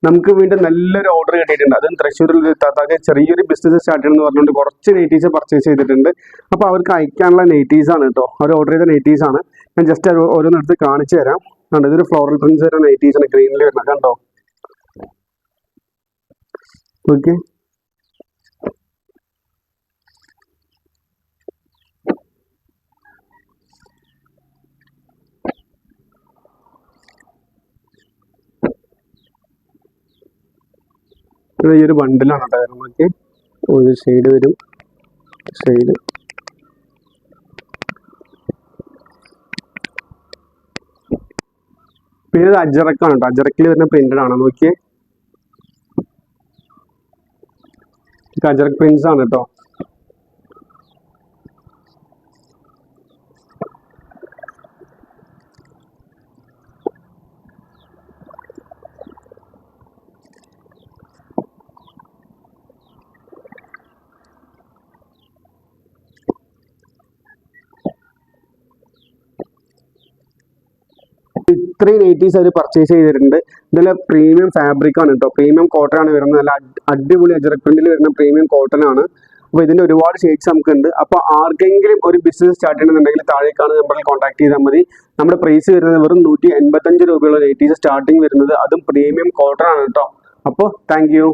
നമുക്ക് വീണ്ടും നല്ലൊരു ഓർഡർ കിട്ടിയിട്ടുണ്ട്. അതും തൃശ്ശൂരിൽ താത്താക്ക് ചെറിയൊരു ബിസിനസ് സ്റ്റാർട്ട് ചെയ്യണമെന്ന് പറഞ്ഞുകൊണ്ട് കുറച്ച് നൈറ്റീസ് പർച്ചേസ് ചെയ്തിട്ടുണ്ട്. അപ്പോൾ അവർക്ക് അയക്കാനുള്ള നൈറ്റീസ് ആണ് കേട്ടോ. അവർ ഓർഡർ ചെയ്ത നൈറ്റീസ് ആണ്. ഞാൻ ജസ്റ്റ് ഓരോന്നെടുത്ത് കാണിച്ചു തരാം. കണ്ടോ, ഇതൊരു ഫ്ലോറൽ പ്രിന്റ്സ് വരുന്ന നൈറ്റീസ് ആണ്, ഗ്രീനിൽ വരുന്നത്. കണ്ടോ, ഓക്കെ. ഈ ഒരു ബണ്ടിലാണ് കേട്ടോ നമുക്ക്. ഒരു ഷെയ്ഡ് വരും, ഷെയ്ഡ് പിന്നെ ഇത് അജറക്കാണ് കേട്ടോ. അജറക്കിൽ വരുന്ന പ്രിന്റഡ് ആണ്. നോക്കിയേ, അജറക് പ്രിന്റ്സ് ആണ് കേട്ടോ. ഇത്രയും നൈറ്റീസ് അവർ പർച്ചേസ് ചെയ്തിട്ടുണ്ട്. ഇതെല്ലാം പ്രീമിയം ഫാബ്രിക് ആണ് കേട്ടോ. പ്രീമിയം കോട്ടൺ ആണ് വരുന്നത്. നല്ല അടിപൊളി അജറക് പ്രിന്റിൽ വരുന്ന പ്രീമിയം കോട്ടൺ ആണ്. അപ്പോൾ ഇതിന്റെ ഒരുപാട് ഷെയ്ഡ്സ് നമുക്ക് ഉണ്ട്. അപ്പോൾ ആർക്കെങ്കിലും ഒരു ബിസിനസ് സ്റ്റാർട്ട് ചെയ്യണമെന്നുണ്ടെങ്കിൽ താഴേക്കാണ് നമ്പറിൽ കോൺടാക്ട് ചെയ്താൽ മതി. നമ്മുടെ പ്രൈസ് വരുന്നത് വെറും 185 രൂപയുള്ള നൈറ്റീസ് സ്റ്റാർട്ടിങ് വരുന്നത്. അതും പ്രീമിയം കോട്ടൺ ആണ് കേട്ടോ. അപ്പോൾ താങ്ക് യു.